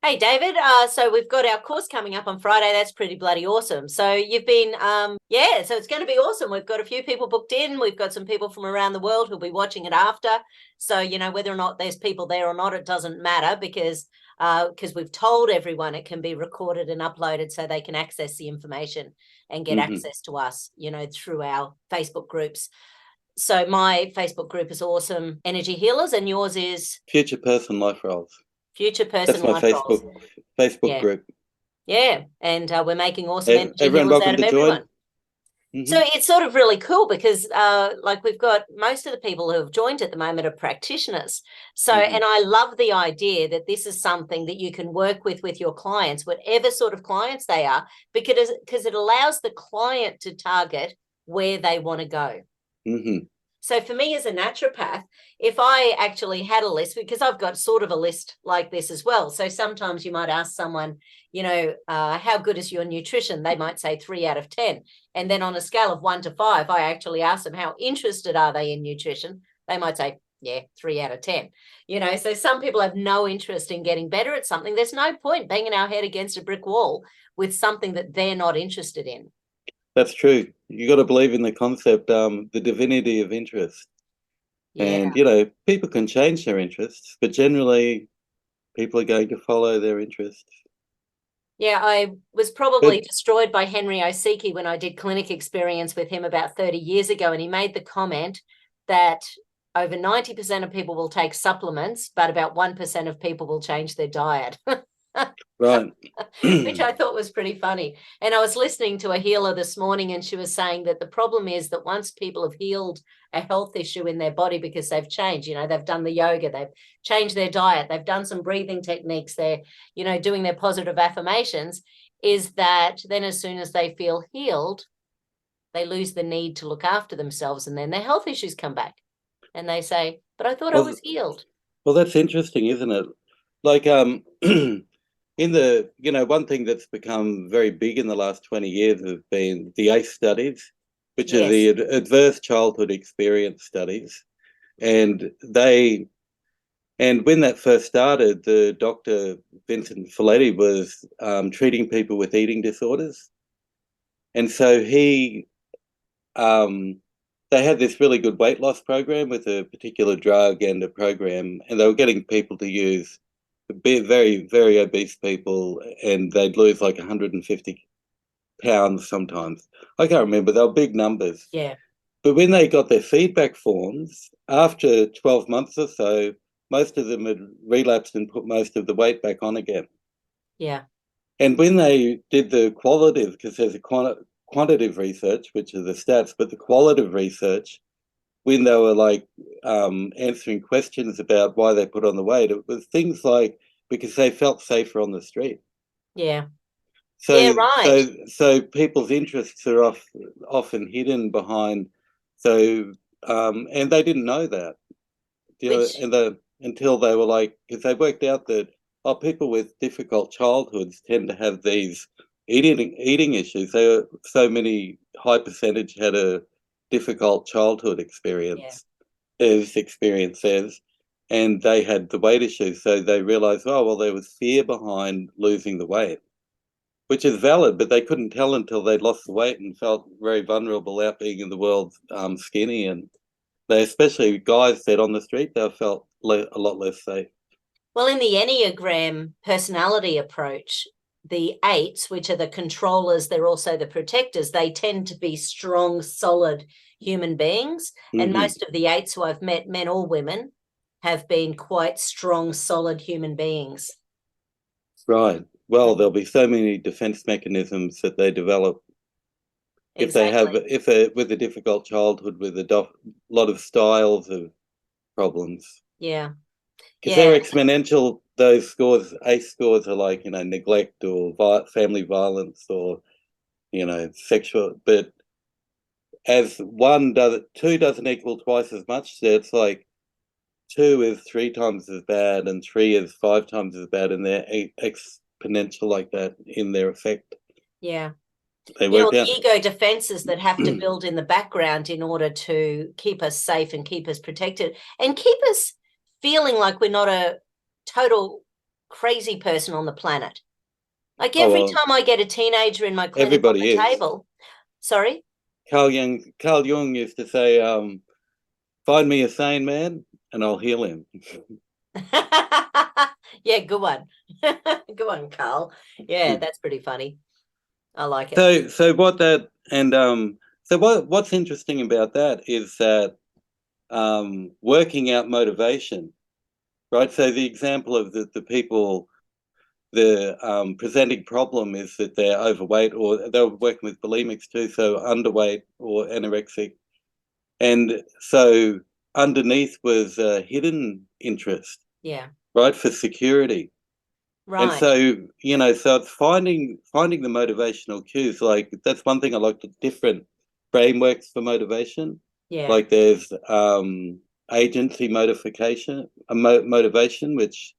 Hey, David. So we've got our course coming up on Friday. That's pretty bloody awesome. So you've been, yeah, so it's going to be awesome. We've got a few people booked in. We've got some people from around the world who'll be watching it after. So, whether or not there's people there or not, it doesn't matter because we've told everyone it can be recorded and uploaded so they can access the information and get Hmm. access to us, through our Facebook groups. So my Facebook group is Awesome Energy Healers, and yours is Future Person Life Roles. Future Person That's my Life Roles. Facebook Yeah. group. Yeah, and we're making awesome energy Everyone healers out welcome of to everyone. join. Hmm. So it's sort of really cool because, like, we've got most of the people who have joined at the moment are practitioners. So, Hmm. and I love the idea that this is something that you can work with your clients, whatever sort of clients they are, because it allows the client to target where they want to go. Hmm. So for me as a naturopath, if I actually had a list, because I've got sort of a list like this as well. So sometimes you might ask someone, how good is your nutrition? They might say 3 out of 10. And then on a scale of 1 to 5, I actually ask them how interested are they in nutrition? They might say, yeah, 3 out of 10. So some people have no interest in getting better at something. There's no point banging our head against a brick wall with something that they're not interested in. That's true. You got to believe in the concept, the divinity of interest. Yeah. And, people can change their interests, but generally people are going to follow their interests. Yeah, I was probably But destroyed by Henry Osiki when I did clinic experience with him about 30 years ago. And he made the comment that over 90% of people will take supplements, but about 1% of people will change their diet. right. Which I thought was pretty funny. And I was listening to a healer this morning, and she was saying that the problem is that once people have healed a health issue in their body because they've changed, they've done the yoga, they've changed their diet, they've done some breathing techniques, they're, doing their positive affirmations, is that then as soon as they feel healed, they lose the need to look after themselves, and then their health issues come back. And they say, but I thought I Well, was healed. well, that's interesting, isn't it? Like, one thing that's become very big in the last 20 years have been the ACE studies, which are the Yes. adverse childhood experience studies. And and when that first started, the Dr. Vincent Folletti was treating people with eating disorders. And so um, they had this really good weight loss program with a particular drug and a program, and they were getting people to use be very, very obese people, and they'd lose like 150 pounds sometimes. I can't remember, they were big numbers. Yeah. But when they got their feedback forms, after 12 months or so, most of them had relapsed and put most of the weight back on again. Yeah. And when they did the qualitative, because there's a quantitative research, which are the stats, but the qualitative research, when they were like answering questions about why they put on the weight, it was things like because they felt safer on the street. Yeah. Yeah. So, Right. so people's interests are often hidden behind. So, and they didn't know that, Which and until they were like, because they worked out that people with difficult childhoods tend to have these eating issues. So many high percentage had a difficult childhood Yeah. experience says, and they had the weight issues. So they realized, oh well, there was fear behind losing the weight, which is valid, but they couldn't tell until they'd lost the weight and felt very vulnerable out being in the world, skinny. And they, especially guys said on the street, they felt a lot less safe. Well, in the Enneagram personality approach, the eights, which are the controllers, they're also the protectors, they tend to be strong, solid human beings. And Hmm. most of the eights who I've met, men or women, have been quite strong, solid human beings. Right. Well, there'll be so many defense mechanisms that they develop if they have, Exactly. if they with a difficult childhood with a lot of styles of problems. Yeah. Because Yeah. they're exponential. Those scores, ACE scores, are like neglect or family violence or sexual. But as one does, two doesn't equal twice as much. So it's like two is three times as bad, and three is five times as bad, and they're exponential like that in their effect. Yeah. They Yeah, work well, out. the ego defenses that have to build in the background in order to keep us safe and keep us protected and keep us feeling like we're not a total crazy person on the planet. Like Oh, every well, time I get a teenager in my clinic on everybody the is. table, sorry. Carl Jung used to say, find me a sane man and I'll heal him. Yeah, good one. Good one, Carl. Yeah, that's pretty funny. I like it. What's interesting about that is that working out motivation, right? So the example of the people, the presenting problem is that they're overweight, or they were working with bulimics too, so underweight or anorexic. And so underneath was a hidden interest, Yeah, right, for security. And right. so, so it's finding the motivational cues. Like that's one thing I like, the different frameworks for motivation. Yeah, Like there's agency motivation, which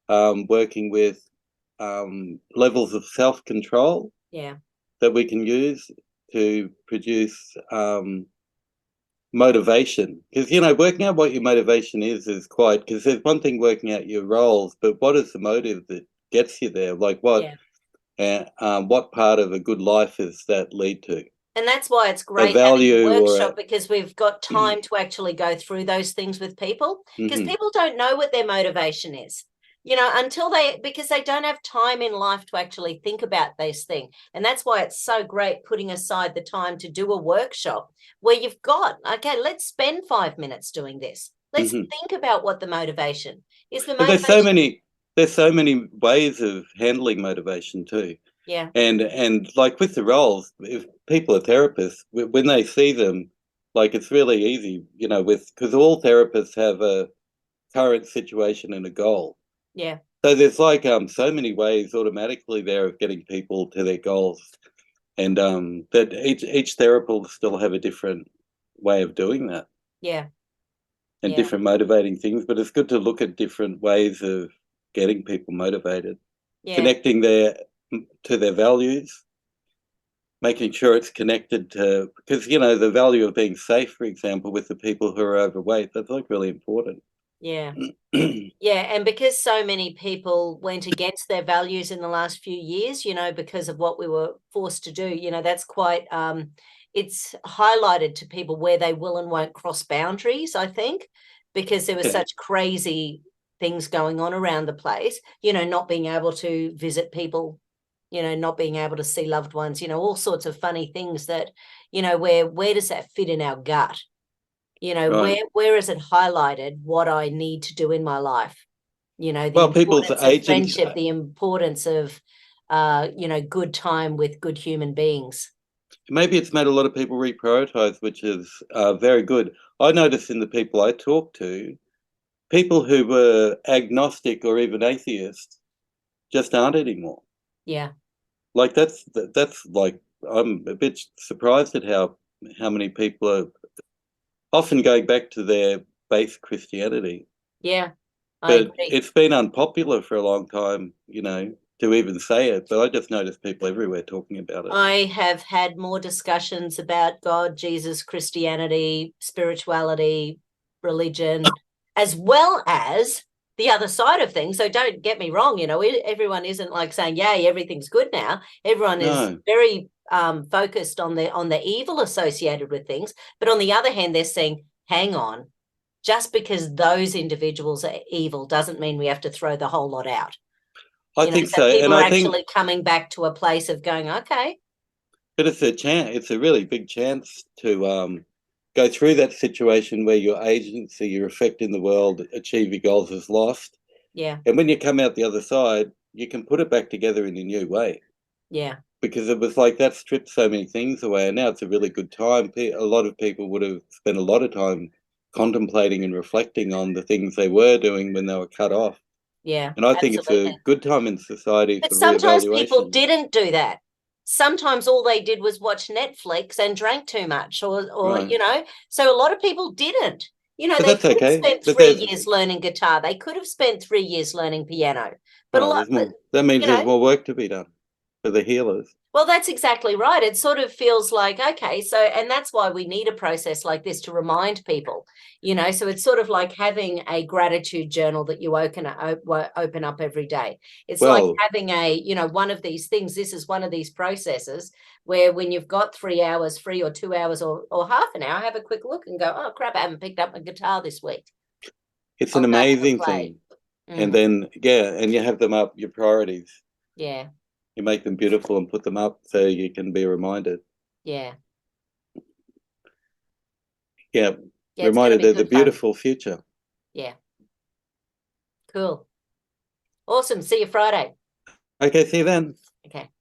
working with levels of self-control yeah, that we can use to produce motivation. Because working out what your motivation is quite, because there's one thing working out your roles, but what is the motive that gets you there? Like yeah. what part of a good life does that lead to? And that's why it's A great having the value or workshop, because we've got time to actually go through those things with people, because Mhm. people don't know what their motivation is, because they don't have time in life to actually think about this thing. And that's why it's so great putting aside the time to do a workshop where you've got, okay, let's spend 5 minutes doing this. Let's Mhm. think about what the motivation is. The But motivation. there's so many ways of handling motivation too. Yeah, And like with the roles, if people are therapists, when they see them, like it's really easy, because all therapists have a current situation and a goal. yeah, So there's like so many ways automatically there of getting people to their goals, and that each therapist will still have a different way of doing that yeah, and yeah, different motivating things. But it's good to look at different ways of getting people motivated, yeah. connecting to their values, making sure it's connected to, because the value of being safe, for example, with the people who are overweight, that's like really important. Yeah. Yeah, and because so many people went against their values in the last few years, because of what we were forced to do, that's quite it's highlighted to people where they will and won't cross boundaries, I think, because there was Yeah, such crazy things going on around the place, not being able to visit people, not being able to see loved ones, all sorts of funny things that, where does that fit in our gut? right. Where is it highlighted what I need to do in my life? The Well, people's importance of agents, friendship, the importance of good time with good human beings. maybe it's made a lot of people reprioritize, which is very good. I notice in the people I talk to, people who were agnostic or even atheists just aren't anymore. Yeah, Like that's like, I'm a bit surprised at how many people are often going back to their base Christianity. yeah, I But agree. it's been unpopular for a long time, to even say it. But I just notice people everywhere talking about it. I have had more discussions about God, Jesus, Christianity, spirituality, religion, as well as the other side of things. So don't get me wrong, everyone isn't like saying, yay, everything's good now. Everyone is No, very focused on the evil associated with things. But on the other hand, they're saying, hang on, just because those individuals are evil doesn't mean we have to throw the whole lot out. I think So so, and people are I think, actually coming back to a place of going, okay, but it's a chance. It's a really big chance to go through that situation where your agency, your effect in the world, achieve your goals is lost, yeah, and when you come out the other side, you can put it back together in a new way. yeah, Because it was like that stripped so many things away, and now it's a really good time. A lot of people would have spent a lot of time contemplating and reflecting on the things they were doing when they were cut off. yeah, And I think it's a absolutely. good time in society But for sometimes people reevaluation. didn't do that. Sometimes all they did was watch Netflix and drank too much, or Right. so a lot of people didn't. But They that's could have okay. spent But 3 years learning guitar. They could have spent 3 years learning piano. But a lot, there's more. That means you there's know, more work to be done for the healers. Well, that's exactly right. It sort of feels like, okay, so, and that's why we need a process like this to remind people, you know, so it's sort of like having a gratitude journal that you open up every day. It's like Well, having a, you know, one of these things. This is one of these processes where when you've got 3 hours free or 2 hours or half an hour, have a quick look and go, oh, crap, I haven't picked up my guitar this week. it's I'll an go have a amazing play. thing. And then, yeah, and you have them up, your priorities. Yeah. You make them beautiful and put them up so you can be reminded. Yeah. Yeah, Yeah. It's going to reminded be of the good fun. beautiful future. Yeah. Cool. Awesome. See you Friday. Okay, see you then. Okay.